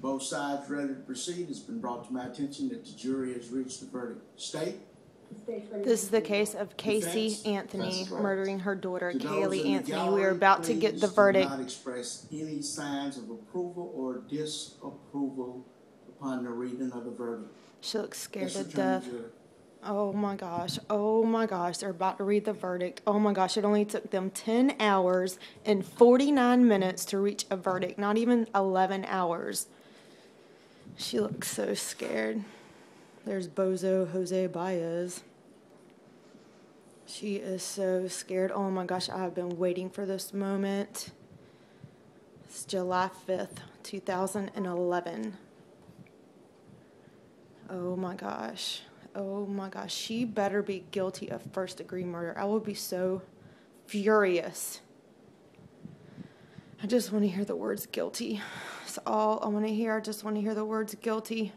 Both sides ready to proceed. It's been brought to my attention that the jury has reached the verdict. State? This is the case of Casey Defense? Anthony murdering her daughter, To those Kaylee in the Anthony. gallery, We are about to get the please verdict. do not express any signs of approval or disapproval upon the reading of the verdict. She looks scared to Mr. death. Attorney General. Oh my gosh. Oh my gosh. They're about to read the verdict. Oh my gosh. It only took them 10 hours and 49 minutes to reach a verdict. Not even 11 hours. She looks so scared. There's Bozo Jose Baez. She is so scared. Oh my gosh. I have been waiting for this moment. It's July 5th, 2011. Oh my gosh. Oh my gosh. She better be guilty of first-degree murder. I will be so furious. I just want to hear the words guilty. That's all I want to hear. I just want to hear the words guilty.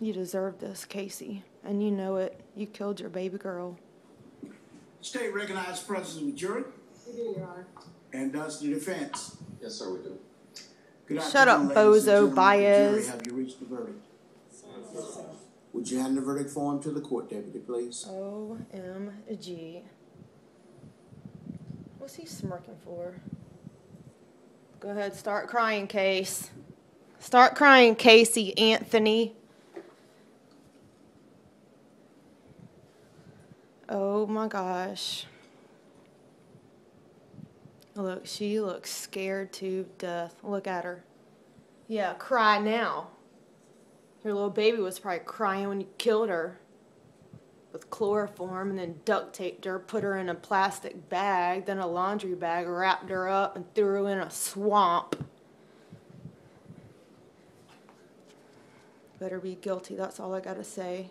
You deserve this, Casey. And you know it. You killed your baby girl. State recognized presence of the jury. We do, Your Honor. And does the defense? Yes, sir, we do. Good Shut up, afternoon, ladies and Bozo gentlemen of the Baez. jury. Have you reached the verdict? Yes, sir. Would you hand the verdict form to the court deputy, please? OMG. What's he smirking for? Go ahead, start crying, Case. Start crying, Casey Anthony. Oh my gosh. Look, she looks scared to death. Look at her. Yeah, cry now. Your little baby was probably crying when you killed her with chloroform and then duct taped her, put her in a plastic bag, then a laundry bag, wrapped her up and threw her in a swamp. Better be guilty, that's all I gotta say.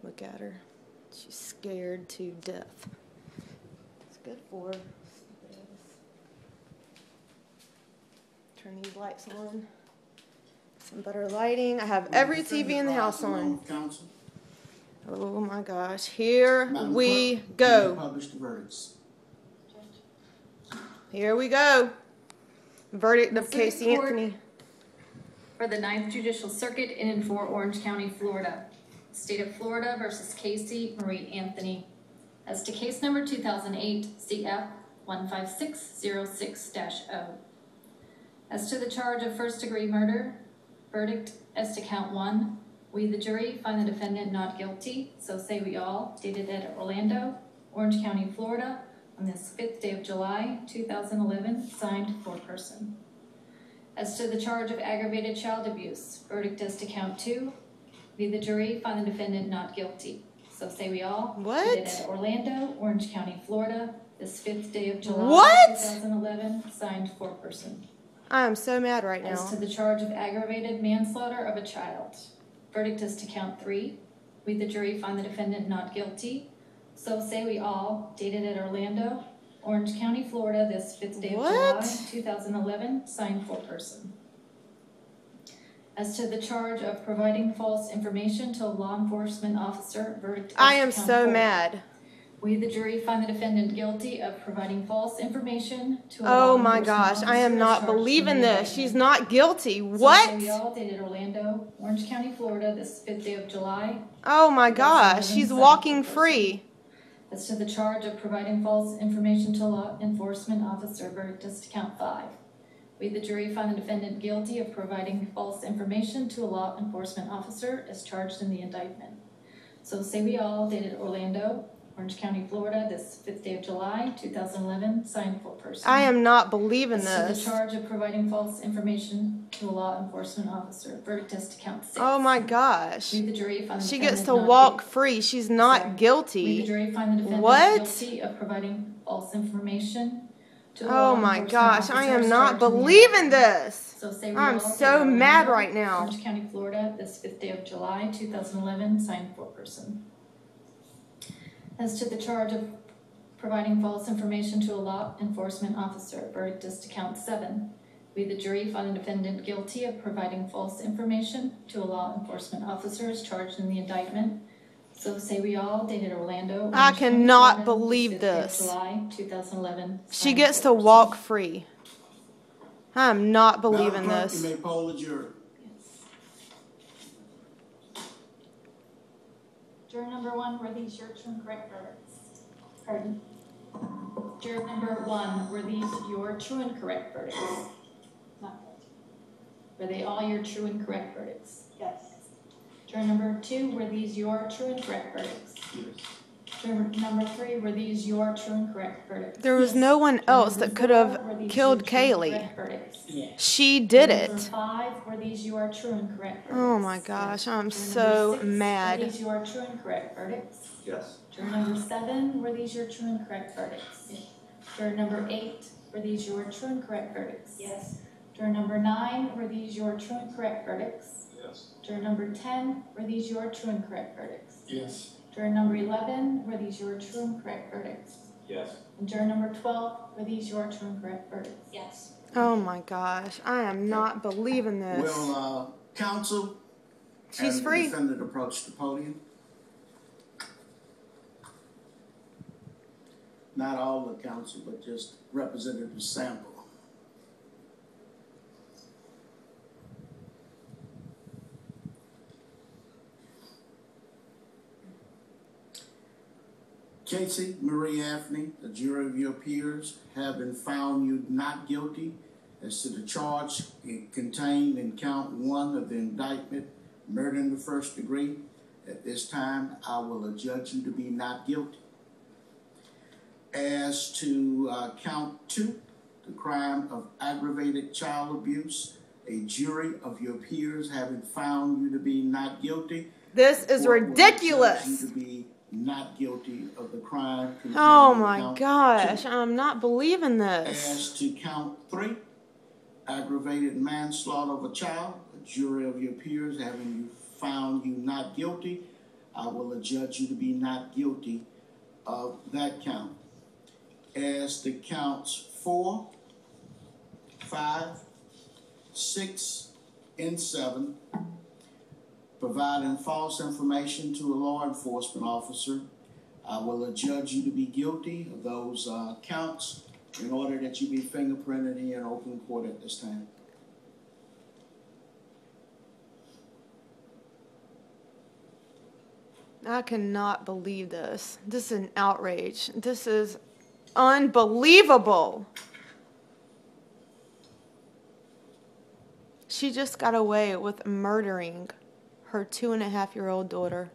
Look at her. She's scared to death. It's good for her. Turn these lights on. Some better lighting. I have every TV in the house on. Counsel. Oh my gosh. Here Madam we Clerk, you may go. publish the verdicts. Here we go. Verdict of City Casey Court Anthony. For the 9th Judicial Circuit in and for Orange County, Florida. State of Florida versus Casey Marie Anthony. As to case number 2008 CF 15606-0. As to the charge of first-degree murder, verdict as to count 1. We, the jury, find the defendant not guilty, so say we all, dated at Orlando, Orange County, Florida, on this 5th day of July, 2011, signed for person. As to the charge of aggravated child abuse, verdict as to count 2. We, the jury, find the defendant not guilty, so say we all, dated at Orlando, Orange County, Florida, this 5th day of July, 2011, signed for person. I am so mad right now. As to the charge of aggravated manslaughter of a child, verdict is to count 3. We, the jury, find the defendant not guilty. So say we all, dated at Orlando, Orange County, Florida, this 5th day of July, 2011, signed for person. As to the charge of providing false information to a law enforcement officer, verdict is I am to count so 4. mad. We, the jury, find the defendant guilty of providing false information to a law Oh enforcement my gosh, I am officer not as charged in believing the this. indictment. She's not guilty. So What? say we all, dated Orlando, Orange County, Florida, this 5th day of July. Oh my gosh, she's 2011, walking signed for free. person. As to the charge of providing false information to a law enforcement officer, verdict is to count 5. We, the jury, find the defendant guilty of providing false information to a law enforcement officer as charged in the indictment. So say we all, dated Orlando, Orange County, Florida, this 5th day of July, 2011, signed for person. I am not believing As to the this. charge of providing false information to a law enforcement officer, verdict is to count 6. Oh my gosh. We, the jury, find the She defendant gets to not walk guilty. free. She's not We, the guilty. jury, find the defendant What? guilty of providing false information to a Oh law my enforcement gosh, I officer am as not charged in the believing indictment. this. So say we I'm all, so dated mad Orlando, right now. Orange County, Florida, this 5th day of July, 2011, signed for person. As to the charge of providing false information to a law enforcement officer, verdict is to count 7. We, the jury, find the defendant guilty of providing false information to a law enforcement officer as charged in the indictment. So say we all, dated Orlando. I Orange County, cannot Florida, believe 5th day of this. July, 2011. She Signed gets to Florida. walk free. I'm not Madam believing Clerk, this. you may poll the jury. Yes. Juror number 1, were these your true and correct verdicts? Pardon? Juror number 1, were these your true and correct verdicts? Not guilty. Were they all your true and correct verdicts? Yes. Juror number 2, were these your true and correct verdicts? Juror number 3, were these your true and correct verdicts? There was no one else that could have killed Kaylee. She did Number it. 5, were these your true and correct verdicts? Oh my gosh, I'm Juror so number 6, mad. were these your true and correct verdicts? Yes. Juror number 7, were these your true and correct verdicts? Yes. Juror number 8, were these your true and correct verdicts? Yes. Juror number 9, were these your true and correct verdicts? Yes. Juror number 10, were these your true and correct verdicts? Yes. Juror number 11, were these your true and correct verdicts? Yes. And juror number 12, were these your true and correct verdicts? Yes. Oh my gosh, I am not believing this. Will counsel She's and free. the defendant approach the podium? Not all the counsel, but just Representative Sample. Casey Marie Anthony, the jury of your peers, have been found you not guilty as to the charge contained in count 1 of the indictment, murder in the first degree. At this time, I will adjudge you to be not guilty. As to count 2, the crime of aggravated child abuse, a jury of your peers having found you to be not guilty. This is the court will ridiculous. adjudge you to be not guilty of the crime contained Oh in my count gosh, 2. I'm not believing this. As to count 3, aggravated manslaughter of a child, a jury of your peers having found you not guilty, I will adjudge you to be not guilty of that count. As to counts 4, 5, 6, and 7, providing false information to a law enforcement officer, I will adjudge you to be guilty of those counts in order that you be fingerprinted here in open court at this time. I cannot believe this. This is an outrage. This is unbelievable. She just got away with murdering her 2.5-year-old daughter.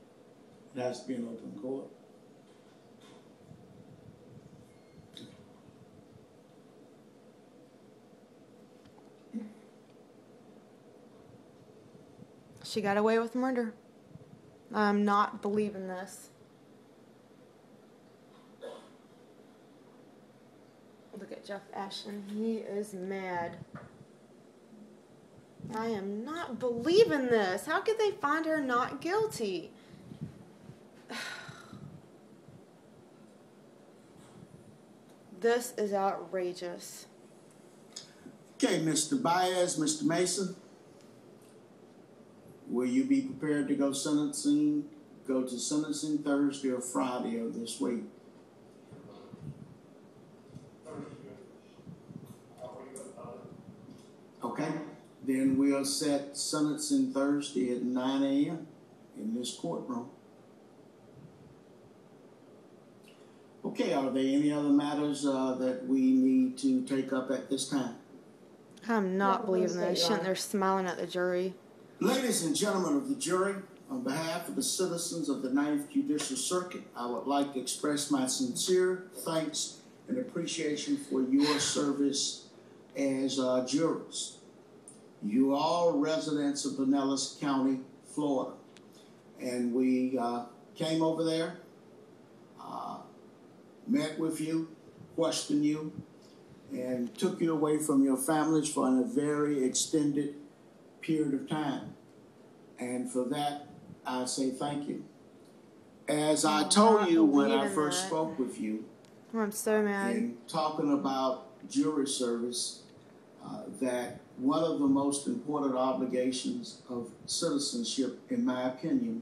It has to be in open court. She got away with murder. I'm not believing this. Look at Jeff Ashton. He is mad. I am not believing this. How could they find her not guilty? This is outrageous. Okay, Mr. Baez, Mr. Mason, will you be prepared to go to sentencing Thursday or Friday of this week? Okay, then we'll set sentencing Thursday at 9 a.m. in this courtroom. Okay, are there any other matters that we need to take up at this time? I'm not believing this. Sitting there smiling at the jury. Ladies and gentlemen of the jury, on behalf of the citizens of the 9th Judicial Circuit, I would like to express my sincere thanks and appreciation for your service as jurors. You are all residents of Pinellas County, Florida. And we came over there, met with you, questioned you, and took you away from your families for a very extended period of time. And for that, I say thank you. As I told you when I first spoke with you, I'm so mad. in talking about jury service, that one of the most important obligations of citizenship, in my opinion,